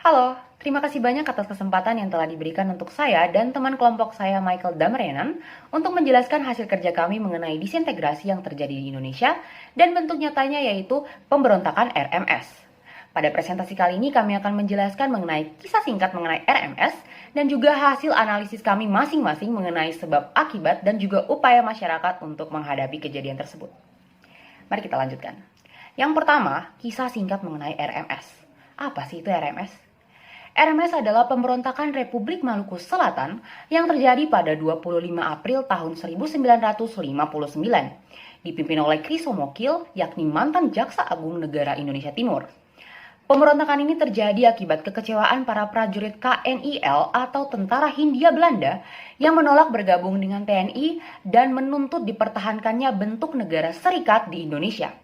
Halo, terima kasih banyak atas kesempatan yang telah diberikan untuk saya dan teman kelompok saya Michael Damrenan untuk menjelaskan hasil kerja kami mengenai disintegrasi yang terjadi di Indonesia dan bentuk nyatanya yaitu pemberontakan RMS. Pada presentasi kali ini kami akan menjelaskan mengenai kisah singkat mengenai RMS dan juga hasil analisis kami masing-masing mengenai sebab akibat dan juga upaya masyarakat untuk menghadapi kejadian tersebut. Mari kita lanjutkan. Yang pertama, kisah singkat mengenai RMS. Apa sih itu RMS? RMS adalah pemberontakan Republik Maluku Selatan yang terjadi pada 25 April tahun 1959, dipimpin oleh Chrysomokil, yakni mantan Jaksa Agung Negara Indonesia Timur. Pemberontakan ini terjadi akibat kekecewaan para prajurit KNIL atau Tentara Hindia Belanda yang menolak bergabung dengan TNI dan menuntut dipertahankannya bentuk negara serikat di Indonesia.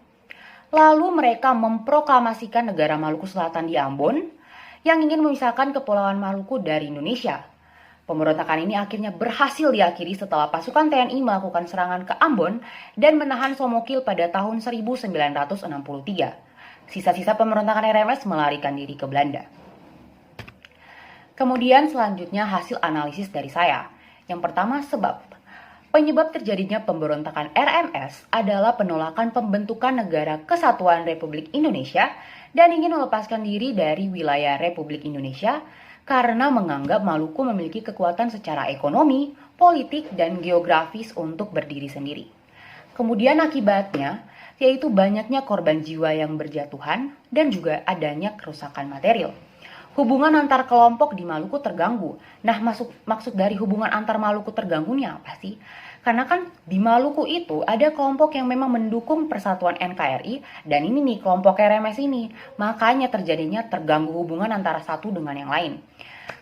Lalu mereka memproklamasikan negara Maluku Selatan di Ambon yang ingin memisahkan Kepulauan Maluku dari Indonesia. Pemberontakan ini akhirnya berhasil diakhiri setelah pasukan TNI melakukan serangan ke Ambon dan menahan Somokil pada tahun 1963. Sisa-sisa pemberontakan RMS melarikan diri ke Belanda. Kemudian selanjutnya hasil analisis dari saya. Yang pertama, sebab. Penyebab terjadinya pemberontakan RMS adalah penolakan pembentukan Negara Kesatuan Republik Indonesia dan ingin melepaskan diri dari wilayah Republik Indonesia karena menganggap Maluku memiliki kekuatan secara ekonomi, politik, dan geografis untuk berdiri sendiri. Kemudian akibatnya yaitu banyaknya korban jiwa yang berjatuhan dan juga adanya kerusakan material. Hubungan antar kelompok di Maluku terganggu. Nah, maksud dari hubungan antar Maluku terganggu ini apa sih? Karena kan di Maluku itu ada kelompok yang memang mendukung persatuan NKRI dan ini nih kelompok RMS ini. Makanya terjadinya terganggu hubungan antara satu dengan yang lain.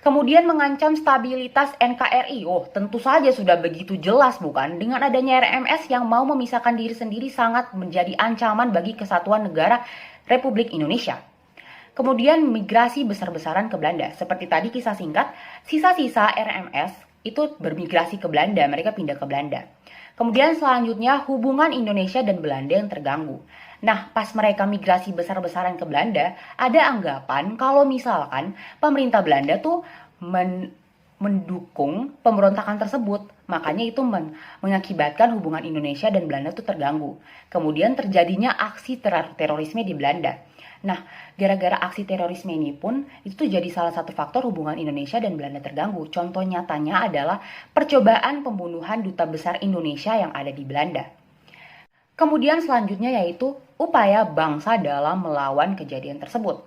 Kemudian mengancam stabilitas NKRI. Oh, tentu saja sudah begitu jelas bukan? Dengan adanya RMS yang mau memisahkan diri sendiri sangat menjadi ancaman bagi kesatuan negara Republik Indonesia. Kemudian migrasi besar-besaran ke Belanda. Seperti tadi kisah singkat, sisa-sisa RMS itu bermigrasi ke Belanda, mereka pindah ke Belanda. Kemudian selanjutnya hubungan Indonesia dan Belanda yang terganggu. Nah, pas mereka migrasi besar-besaran ke Belanda, ada anggapan kalau misalkan pemerintah Belanda tuh mendukung pemberontakan tersebut. Makanya itu mengakibatkan hubungan Indonesia dan Belanda itu terganggu. Kemudian terjadinya aksi terorisme di Belanda. Nah, gara-gara aksi terorisme ini pun itu jadi salah satu faktor hubungan Indonesia dan Belanda terganggu. Contoh nyatanya adalah percobaan pembunuhan duta besar Indonesia yang ada di Belanda. Kemudian selanjutnya yaitu upaya bangsa dalam melawan kejadian tersebut.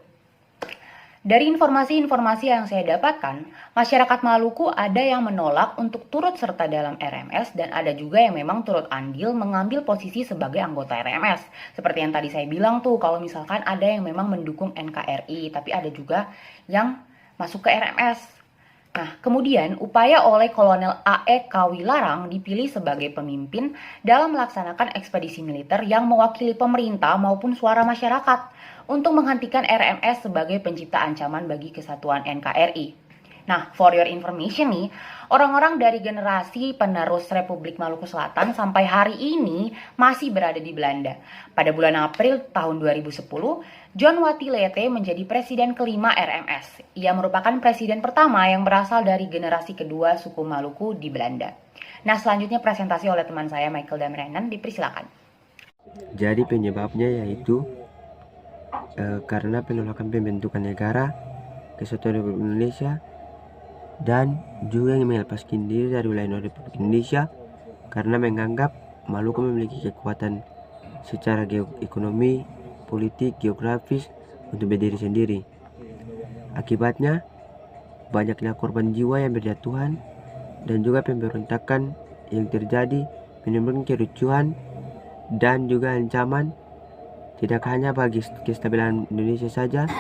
Dari informasi-informasi yang saya dapatkan, masyarakat Maluku ada yang menolak untuk turut serta dalam RMS dan ada juga yang memang turut andil mengambil posisi sebagai anggota RMS. Seperti yang tadi saya bilang tuh, kalau misalkan ada yang memang mendukung NKRI, tapi ada juga yang masuk ke RMS. Nah, kemudian upaya oleh Kolonel A.E. Kawilarang dipilih sebagai pemimpin dalam melaksanakan ekspedisi militer yang mewakili pemerintah maupun suara masyarakat untuk menghentikan RMS sebagai pencipta ancaman bagi kesatuan NKRI. Nah, for your information nih, orang-orang dari generasi penerus Republik Maluku Selatan sampai hari ini masih berada di Belanda. Pada bulan April tahun 2010, John Watilete menjadi presiden kelima RMS. Ia merupakan presiden pertama yang berasal dari generasi kedua suku Maluku di Belanda. Nah, selanjutnya presentasi oleh teman saya Michael Damrenan, dipersilakan. Jadi penyebabnya yaitu karena penolakan pembentukan negara Kesatuan Republik Indonesia dan juga yang melepaskan diri dari wilayah Republik Indonesia karena menganggap Maluku memiliki kekuatan secara ekonomi, politik, geografis untuk berdiri sendiri. Akibatnya banyaknya korban jiwa yang berjatuhan dan juga pemberontakan yang terjadi menimbulkan kericuhan dan juga ancaman tidak hanya bagi kestabilan Indonesia saja,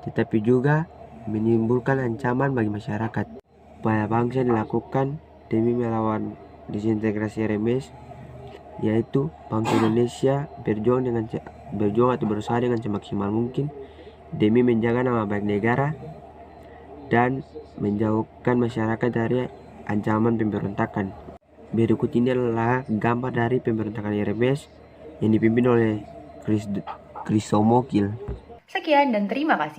tetapi juga menimbulkan ancaman bagi masyarakat. Upaya bangsa dilakukan demi melawan disintegrasi RMS, yaitu bangsa Indonesia berjuang atau berusaha dengan semaksimal mungkin demi menjaga nama baik negara dan menjauhkan masyarakat dari ancaman pemberontakan. Berikut ini adalah gambar dari pemberontakan RMS yang dipimpin oleh Chrysomokil. Sekian dan terima kasih.